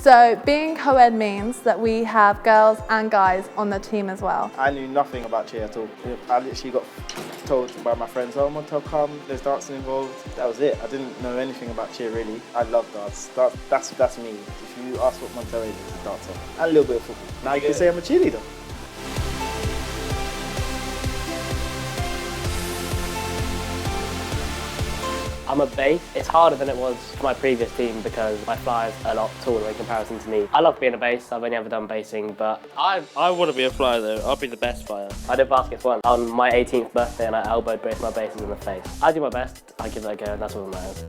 So being co-ed means that we have girls and guys on the team as well. I knew nothing about cheer at all. I literally got told by my friends, oh, Montel, come, there's dancing involved. That was it. I didn't know anything about cheer really. I love dance. That's me. If you ask what Montel is, it's a dancer. And a little bit of football. Now you can say I'm a cheerleader. I'm a base. It's harder than it was for my previous team because my flyer's a lot taller in comparison to me. I love being a base. I've only ever done basing, but I want to be a flyer though. I'll be the best flyer. I did baskets once on my 18th birthday and I elbowed both my bases in the face. I do my best. I give it a go, and that's all that matters.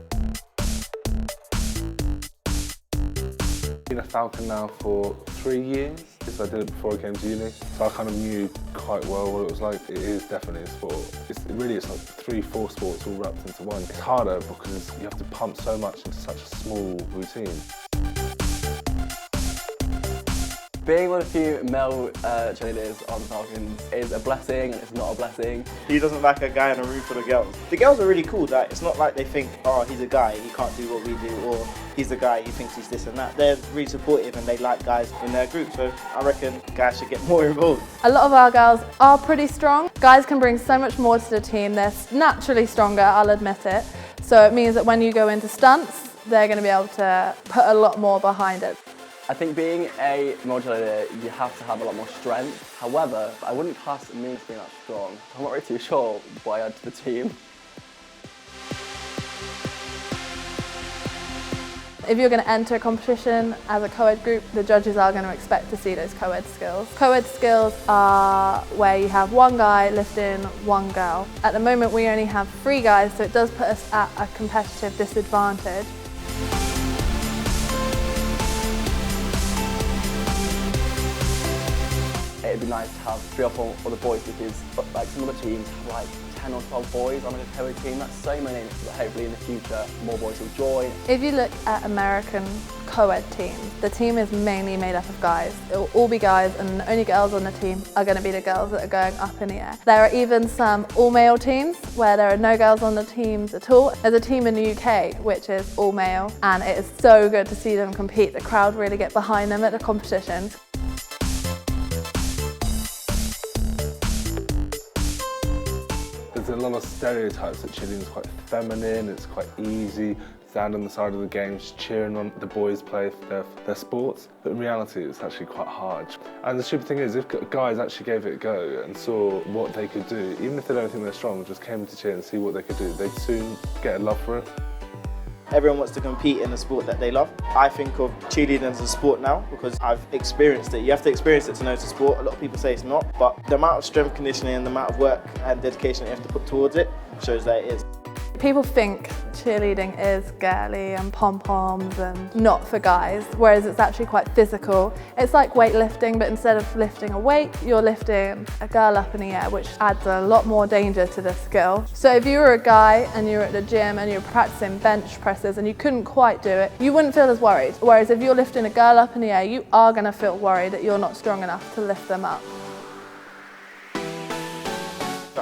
Been a Falcon now for 3 years. I did it before I came to uni, so I kind of knew quite well what it was like. It is definitely a sport. It's like 3-4 sports all wrapped into one. It's harder because you have to pump so much into such a small routine. Being one of the few male cheerleaders on Falcons is a blessing and it's not a blessing. He doesn't like a guy in a room full of girls. The girls are really cool. Like, it's not like they think, oh, he's a guy, he can't do what we do, or he's a guy, he thinks he's this and that. They're really supportive and they like guys in their group, so I reckon guys should get more involved. A lot of our girls are pretty strong. Guys can bring so much more to the team. They're naturally stronger, I'll admit it. So it means that when you go into stunts, they're going to be able to put a lot more behind it. I think being a male cheerleader, you have to have a lot more strength. However, I wouldn't class me as being that strong. I'm not really too sure what I add to the team. If you're going to enter a competition as a co-ed group, the judges are going to expect to see those co-ed skills. Co-ed skills are where you have one guy lifting one girl. At the moment we only have 3 guys, so it does put us at a competitive disadvantage. It'd be nice to have 3 or 4 other boys because like some other teams have like 10 or 12 boys on a co-ed team. That's so many, but hopefully in the future more boys will join. If you look at American co-ed teams, the team is mainly made up of guys. It will all be guys and the only girls on the team are going to be the girls that are going up in the air. There are even some all-male teams where there are no girls on the teams at all. There's a team in the UK which is all-male and it is so good to see them compete. The crowd really get behind them at the competitions. There's a lot of stereotypes that cheerleading is quite feminine, it's quite easy, stand on the side of the game just cheering on the boys play their sports, but in reality it's actually quite hard. And the stupid thing is, if guys actually gave it a go and saw what they could do, even if they don't think they're strong, just came to cheer and see what they could do, they'd soon get a love for it. Everyone wants to compete in a sport that they love. I think of cheerleading as a sport now because I've experienced it. You have to experience it to know it's a sport. A lot of people say it's not, but the amount of strength conditioning and the amount of work and dedication that you have to put towards it shows that it is. People think cheerleading is girly and pom-poms and not for guys, whereas it's actually quite physical. It's like weightlifting, but instead of lifting a weight, you're lifting a girl up in the air, which adds a lot more danger to the skill. So if you were a guy and you were at the gym and you were practicing bench presses and you couldn't quite do it, you wouldn't feel as worried. Whereas if you're lifting a girl up in the air, you are going to feel worried that you're not strong enough to lift them up.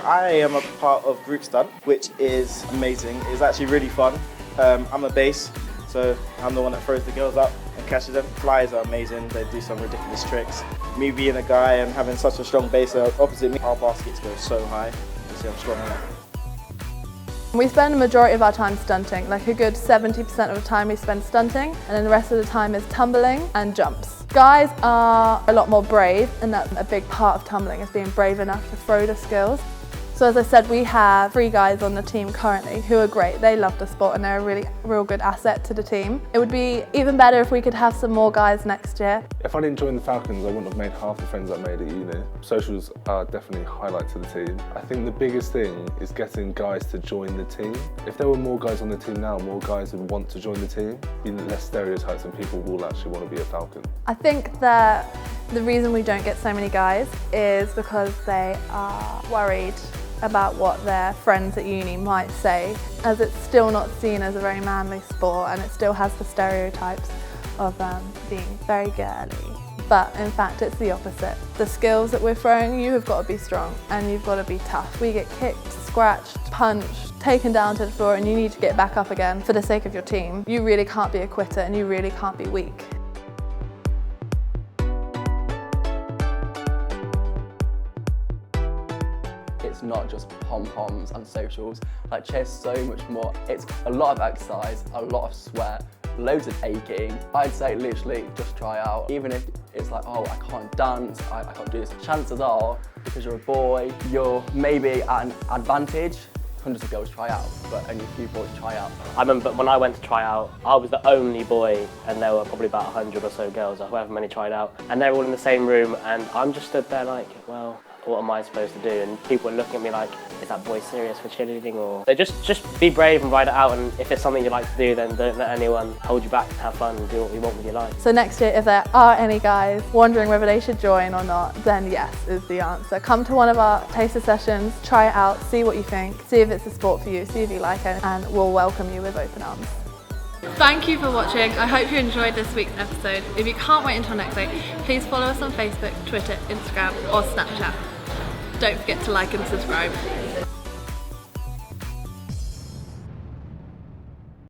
I am a part of group stunt, which is amazing. It's actually really fun. I'm a base, so I'm the one that throws the girls up and catches them. Flyers are amazing, they do some ridiculous tricks. Me being a guy and having such a strong base opposite me, our baskets go so high. You see I'm strong enough. We spend the majority of our time stunting, like a good 70% of the time we spend stunting, and then the rest of the time is tumbling and jumps. Guys are a lot more brave, and that's a big part of tumbling, is being brave enough to throw the skills. So as I said, we have 3 guys on the team currently who are great. They love the sport and they're a real good asset to the team. It would be even better if we could have some more guys next year. If I didn't join the Falcons, I wouldn't have made half the friends I made at uni. Socials are definitely a highlight to the team. I think the biggest thing is getting guys to join the team. If there were more guys on the team now, more guys would want to join the team. Less stereotypes and people will actually want to be a Falcon. I think that the reason we don't get so many guys is because they are worried about what their friends at uni might say, as it's still not seen as a very manly sport and it still has the stereotypes of being very girly. But in fact it's the opposite. The skills that we're throwing, you have got to be strong and you've got to be tough. We get kicked, scratched, punched, taken down to the floor and you need to get back up again for the sake of your team. You really can't be a quitter and you really can't be weak. It's not just pom-poms and socials. Like cheer's so much more. It's a lot of exercise, a lot of sweat, loads of aching. I'd say literally just try out. Even if it's like, oh, I can't dance, I can't do this. Chances are, because you're a boy, you're maybe at an advantage. Hundreds of girls try out, but only a few boys try out. I remember when I went to try out, I was the only boy, and there were probably about 100 or so girls, or however many tried out, and they're all in the same room, and I'm just stood there like, well, what am I supposed to do? And people were looking at me like, is that boy serious for cheerleading? Or so just be brave and ride it out, and if it's something you like to do, then don't let anyone hold you back and have fun and do what you want with your life. So next year, if there are any guys wondering whether they should join or not, then yes is the answer. Come to one of our taster sessions, try it out, see what you think, see if it's a sport for you, see if you like it, and we'll welcome you with open arms. Thank you for watching. I hope you enjoyed this week's episode. If you can't wait until next week, please follow us on Facebook, Twitter, Instagram or Snapchat. Don't forget to like and subscribe.